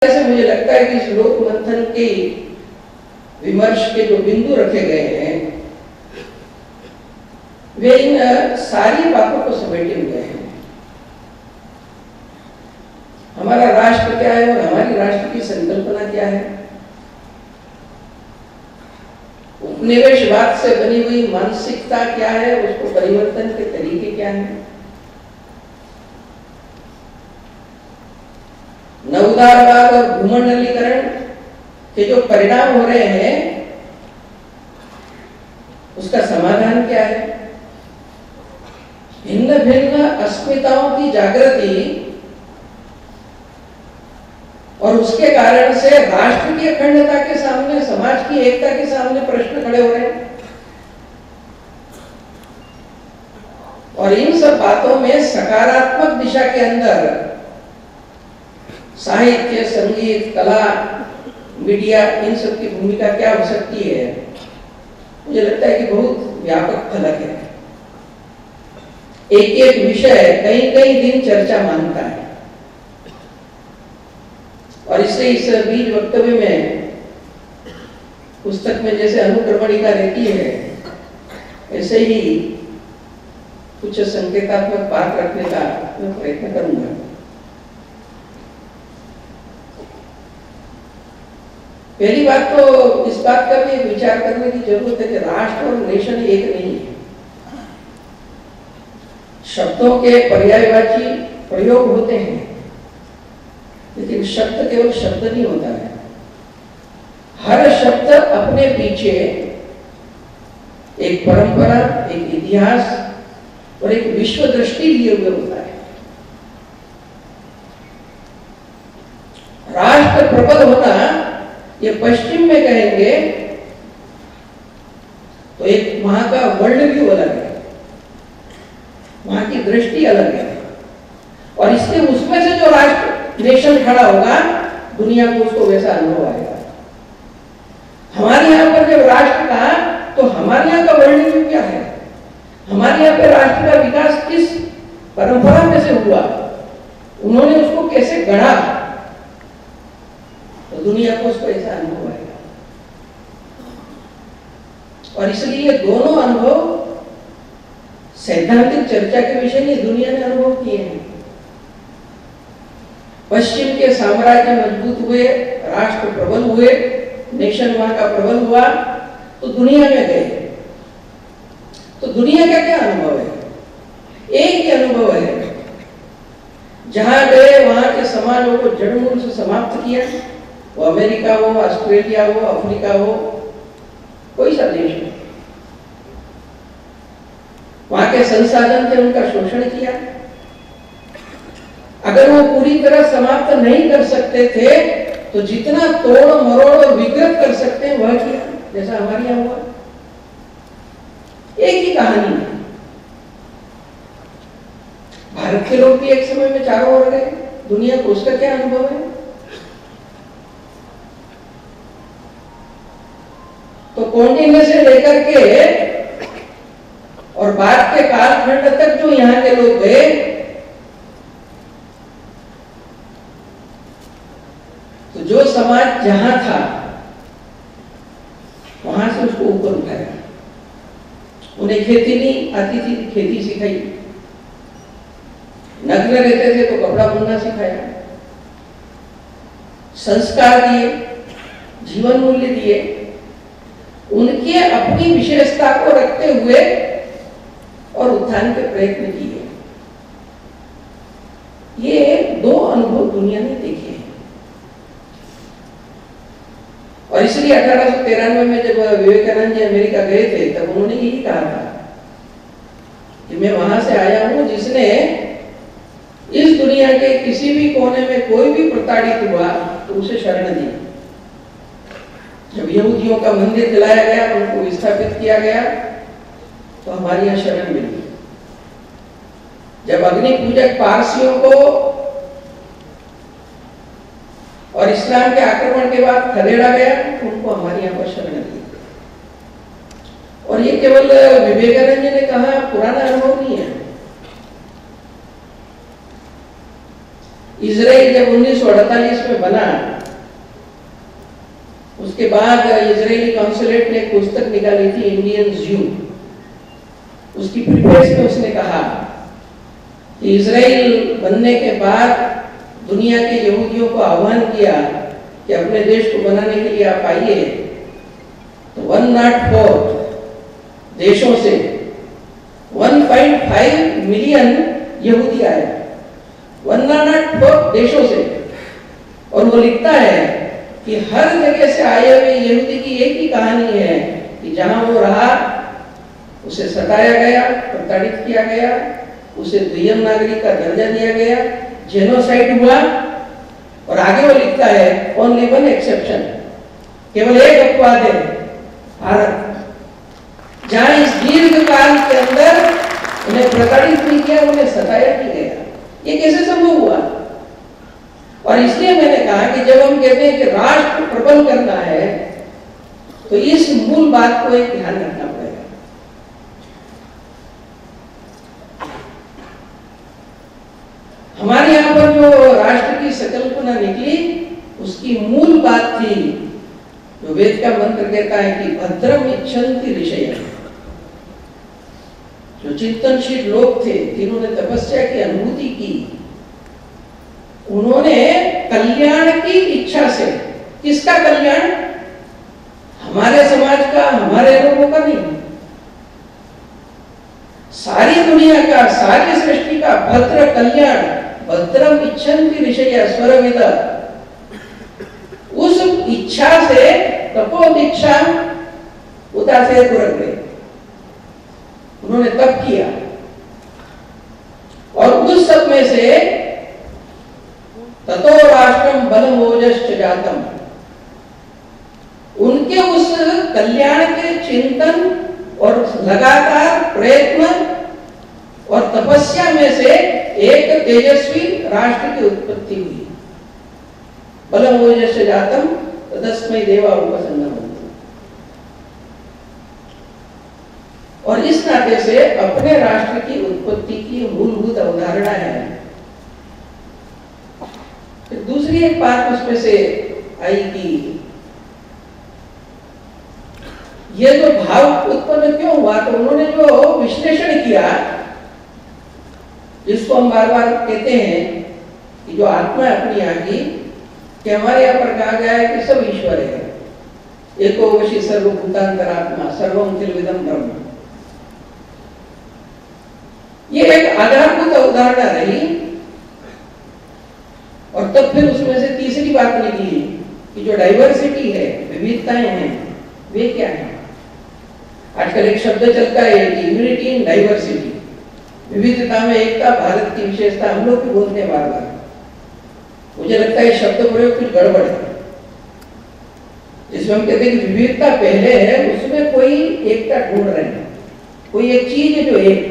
से मुझे लगता है कि इस लोक मंथन के विमर्श के जो बिंदु रखे गए हैं वे इन सारी बातों को समेटे हुए हैं। हमारा राष्ट्र क्या है और हमारी राष्ट्र की संकल्पना क्या है, उपनिवेशवाद से बनी हुई मानसिकता क्या है, उसको परिवर्तन के तरीके क्या हैं, नवोदारवाद और भूमंडलीकरण के जो परिणाम हो रहे हैं उसका समाधान क्या है, भिन्न भिन्न अस्मिताओं की जागृति और उसके कारण से राष्ट्र की अखंडता के सामने, समाज की एकता के सामने प्रश्न खड़े हो रहे हैं। और इन सब बातों में सकारात्मक दिशा के अंदर साहित्य, संगीत, कला, मीडिया, इन सब की भूमिका क्या हो सकती है, मुझे लगता है कि बहुत व्यापक फलक है। एक एक विषय कई कई दिन चर्चा मांगता है और इससे इस बीज वक्तव्य में पुस्तक में जैसे अनुक्रमणिका रहती है ऐसे ही कुछ संकेतात्मक बात रखने का मैं प्रयत्न करूंगा। पहली बात तो इस बात का भी विचार करने की जरूरत है कि राष्ट्र और नेशन एक नहीं है। शब्दों के पर्यायवाची प्रयोग होते हैं लेकिन शब्द केवल शब्द नहीं होता है। हर शब्द अपने पीछे एक परंपरा, एक इतिहास और एक विश्व दृष्टि लिए हुए होता है। राष्ट्र प्रबल होना ये पश्चिम में कहेंगे तो एक वहां का वर्ल्ड व्यू अलग है, वहां की दृष्टि अलग है और इसलिए उसमें से जो राष्ट्र नेशन खड़ा होगा दुनिया को उसको वैसा अनुभव आएगा। हमारे यहाँ पर जब राष्ट्र कहा तो हमारे यहाँ का वर्ल्ड व्यू क्या है, हमारे यहाँ पे राष्ट्र का विकास किस परंपरा में से हुआ, उन्होंने उसको कैसे गढ़ा, तो दुनिया को उसको ऐसा अनुभव आएगा। और इसलिए ये दोनों अनुभव सैद्धांतिक चर्चा के विषय नहीं, दुनिया ने अनुभव किए हैं। पश्चिम के साम्राज्य मजबूत हुए, राष्ट्र प्रबल हुए, नेशन वहां का प्रबल हुआ तो दुनिया में गए। तो दुनिया का क्या अनुभव है, एक ही अनुभव है, जहां गए वहां के समाजों को जड़मूल से समाप्त किया, वो अमेरिका हो, ऑस्ट्रेलिया हो, अफ्रीका हो, कोई सा देश हो, वहां के संसाधन थे उनका शोषण किया। अगर वो पूरी तरह समाप्त नहीं कर सकते थे तो जितना तोड़ मरोड़ और विकृत कर सकते हैं वह किया, जैसा हमारे यहां हुआ। एक ही कहानी है। भारत के लोग भी एक समय में चारों ओर गए, दुनिया को उसका क्या अनुभव है। तो कौंडिन्य से लेकर के और बाद के कालखंड तक जो यहां के लोग गए तो जो समाज जहां था वहां से उसको ऊपर उठाया। उन्हें खेती नहीं आती थी, खेती सिखाई, नग्न रहते थे तो कपड़ा बुनना सिखाया, संस्कार दिए, जीवन मूल्य दिए, उनके अपनी विशेषता को रखते हुए और उत्थान के प्रयत्न किए। ये दो अनुभव दुनिया ने देखे हैं और इसलिए 1893 में जब विवेकानंद जी अमेरिका गए थे तब उन्होंने यही कहा था कि मैं वहां से आया हूं जिसने इस दुनिया के किसी भी कोने में कोई भी प्रताड़ित हुआ तो उसे शरण दी। जब यहूदियों का मंदिर दिलाया गया, उनको विस्थापित किया गया तो हमारी यहां शरण मिली। जब अग्नि पूजक पारसियों को और इस्लाम के आक्रमण के बाद खदेड़ा गया तो उनको हमारे यहाँ पर शरण दी। और ये केवल विवेकानंद जी ने कहा पुराना अनुभव नहीं है, इजराइल जब 1948 में बना, उसके बाद इजरायली कॉन्सुलेट ने एक पुस्तक निकाली थी, इंडियन जू। उसकी प्रीफेस में उसने कहा कि इजराइल बनने के बाद दुनिया के यहूदियों को आह्वान किया कि अपने देश को बनाने के लिए आप आइए। तो 104 देशों से 1.5 मिलियन यहूदी आए, 104 देशों से। और वो लिखता है कि हर जगह से आए हुए यहूदी की एक ही कहानी है कि जहां वो रहा उसे सताया गया, प्रताड़ित किया गया, उसे द्वितीय नागरिक का दर्जा दिया गया, जेनोसाइड हुआ। और आगे वो लिखता है ओनली वन एक्सेप्शन, केवल एक अपवाद है, भारत, जहां इस दीर्घ काल के अंदर उन्हें प्रताड़ित नहीं किया, उन्हें सताया नहीं गया। ये कैसे संभव हुआ? और इसलिए मैंने कहा कि जब हम कहते हैं कि राष्ट्र प्रबल करना है तो इस मूल बात को एक ध्यान रखना पड़ेगा। हमारे यहां पर जो राष्ट्र की संकल्पना निकली उसकी मूल बात थी जो वेद का मंत्र कहता है कि भद्रम इच्छन्ति ऋषयः। जो चिंतनशील लोग थे जिन्होंने तपस्या की अनुभूति की, उन्होंने कल्याण की इच्छा से, किसका कल्याण? हमारे समाज का, हमारे लोगों का नहीं, सारी दुनिया का, सारी सृष्टि का भद्र कल्याण, भद्रम इच्छन्ति ऋषयः स्वरविद। उस इच्छा से तपोदीक्षा उदासे रख गए, उन्होंने तप किया। और उस सब में से ततो राष्ट्रम बलम ओजश्च जातम, उनके उस कल्याण के चिंतन और लगातार प्रयत्न और तपस्या में से एक तेजस्वी राष्ट्र की उत्पत्ति हुई। बलम ओजश्च जातम तदस्मै देवा उपसन्नमन्तु। और इस नाते से अपने राष्ट्र की उत्पत्ति की मूलभूत अवधारणा है। फिर दूसरी एक बात उसमें से आई कि ये जो भाव उत्पन्न क्यों हुआ, तो उन्होंने जो विश्लेषण किया, जिसको हम बार बार कहते हैं कि जो आत्मा अपनी आ गई, कि हमारे यहाँ पर कहा गया है कि सब ईश्वर है, एको वशी सर्वभूतांतरात्मा सर्वम खिलविदं ब्रह्म। ये एक आधारभूत अवधारणा रही। और तब फिर उसमें से तीसरी बात निकली कि जो डाइवर्सिटी है, विविधताएं हैं, वे क्या है? आजकल एक शब्द चलता है कि यूनिटी इन डाइवर्सिटी, विविधता में एकता, भारत की विशेषता। हम लोग भी बोलते हैं बार बार, मुझे लगता है शब्द प्रयोग कुछ गड़बड़ है। जिसमें हम कहते हैं कि विविधता पहले है, उसमें कोई एकता ढूंढ रहे हैं, कोई एक चीज है जो एक।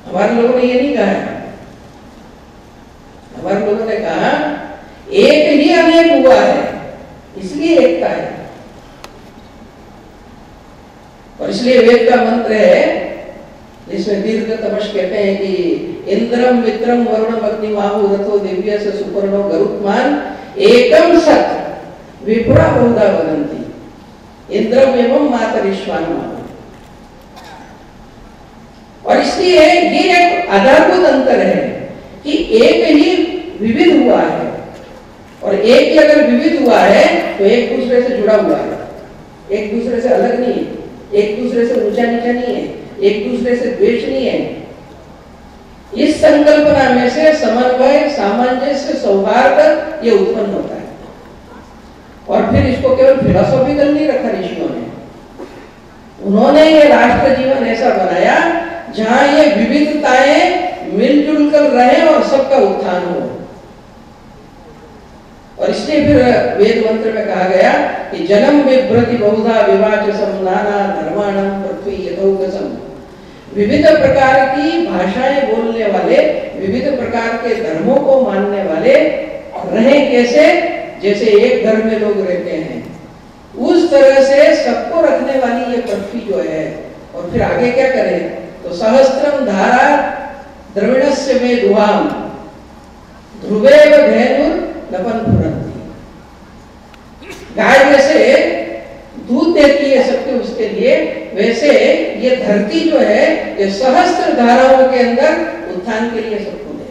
हमारे लोगों ने ये नहीं कहा है, हमारे लोगों ने कहा एक ही अनेक हुआ है, इसलिए एकता है। और इसलिए वेद का मंत्र है जिसमें दीर्घ तपश कहते हैं कि इंद्रम मित्रम वरुणम अग्निमाहु रथो दिव्य से सुपर्णो गरुत्मान एकम सत् विप्रा बहुधा वदन्ति इंद्रम एवं मातरिश्वान। और इसलिए ये एक आधारभूत अंतर है कि एक ही विविध हुआ है, और एक ही अगर विविध हुआ है तो एक दूसरे से जुड़ा हुआ है, एक दूसरे से अलग नहीं है, एक दूसरे से ऊंचा नीचा नहीं है, एक दूसरे से द्वेष नहीं है। इस संकल्पना में से समन्वय, सामंजस्य, सौहार्द ये उत्पन्न होता है। और फिर इसको केवल फिलोसॉफिकल नहीं रखा ऋषियों ने, उन्होंने ये राष्ट्र जीवन ऐसा बनाया जहां ये विविधताएं मिलजुल कर रहे और सबका उत्थान हो। और इसलिए फिर वेद मंत्र में कहा गया कि जन्म बिभ्रति बहुधा विवाचसम नाना धर्माणम पृथ्वी यथोगसम। विविध प्रकार की भाषाएं बोलने वाले, विविध प्रकार के धर्मों को मानने वाले रहे कैसे? जैसे एक घर में लोग रहते हैं, उस तरह से सबको रखने वाली ये पृथ्वी जो है। और फिर आगे क्या करें? तो सहस्त्रम धारा द्रविणस्य में दुहाम, ध्रुवेव धेनुर नपन फुरंती। गाय जैसे दूध देती है सबके उसके लिए, वैसे ये धरती जो है ये सहस्त्र धाराओं के अंदर उत्थान के लिए सबको दे।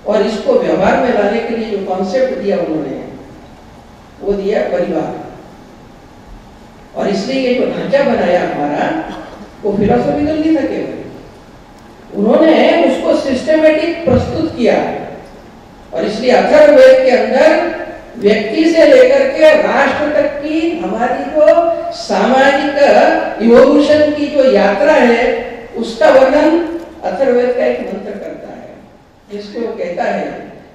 और इसको व्यवहार में लाने के लिए जो कॉन्सेप्ट दिया उन्होंने वो दिया परिवार। और इसलिए ये जो ढांचा बनाया हमारा वो फिलोसॉफिकल नहीं था केवल, उन्होंने उसको सिस्टमेटिक प्रस्तुत किया। और इसलिए अथर्ववेद के अंदर व्यक्ति से लेकर के राष्ट्र तक की हमारी जो सामाजिक इवोल्यूशन की जो यात्रा है उसका वर्णन अथर्ववेद का एक मंत्र करता है, जिसको वो कहता है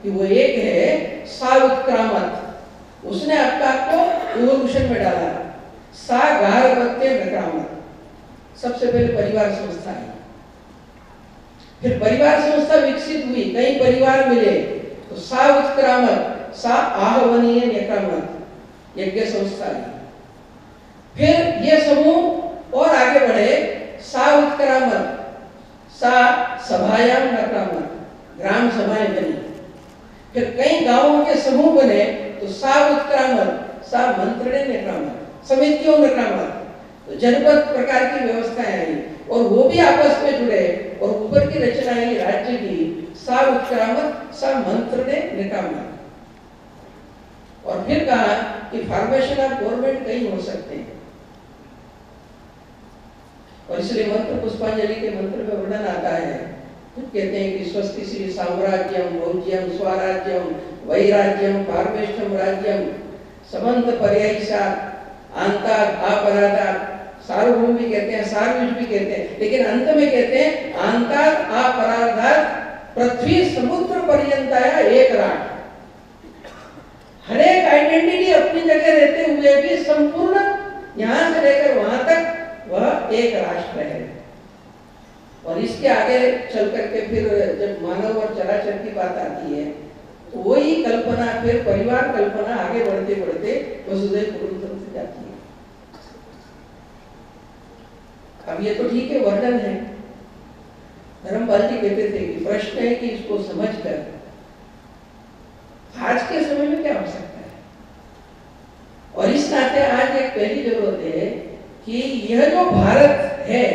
कि वो एक है साउत्क्रामत। उसने आपका को इवोल्यूशन में डाला। सा गार्भत्य नक्रामत, सबसे पहले परिवार संस्था है, फिर परिवार संस्था विकसित हुई, कई परिवार मिले तो सा उत्क्रामत, सा आहवनीय नक्रामत यज्ञ संस्था है। फिर ये समूह और आगे बढ़े, सा उत्क्रामत, सा सभायाम नक्रामत, ग्राम सभाएं बनी। फिर कई गांवों के समूह बने तो सा उत्क्रामत, सा मंत्रणे नक्रामत, समितियों नक्रामत, तो जनपद प्रकार की व्यवस्थाएं आई और वो भी आपस में जुड़े और ऊपर की रचना आई राज्य की, सा उत्क्रामत, सा मंत्रणे नक्रामत। और फिर कहा कि फॉर्मेशन ऑफ गवर्नमेंट कई हो सकते हैं। और इसलिए मंत्र पुष्पांजलि के मंत्र में वर्णन आता है, कहते हैं कि स्वस्ति श्री साम्राज्यम भोज्यम स्वराज्यम वैराज्यम पारमेष्ठम राज्यम समंत पर्यायसा अंतर अपराधा, सार्वभौम भी कहते हैं, सार्वज भी कहते हैं, लेकिन अंत में कहते हैं अंतर अपराधा पृथ्वी समुद्र पर्यंताया एक राष्ट्र। हर एक आइडेंटिटी अपनी जगह रहते हुए भी संपूर्ण यहां से लेकर वहां तक वह एक राष्ट्र है। और इसके आगे चल करके फिर जब मानव और चराचर की बात आती है तो वही कल्पना, फिर परिवार कल्पना आगे बढ़ते बढ़ते वसुधैव कुटुंबकम से जाती है। अब ये तो ठीक है, वर्णन है। धर्मपाल जी कहते थे कि प्रश्न है कि इसको समझकर आज के समय में क्या हो सकता है। और इस नाते आज एक पहली जरूरत है कि यह जो भारत है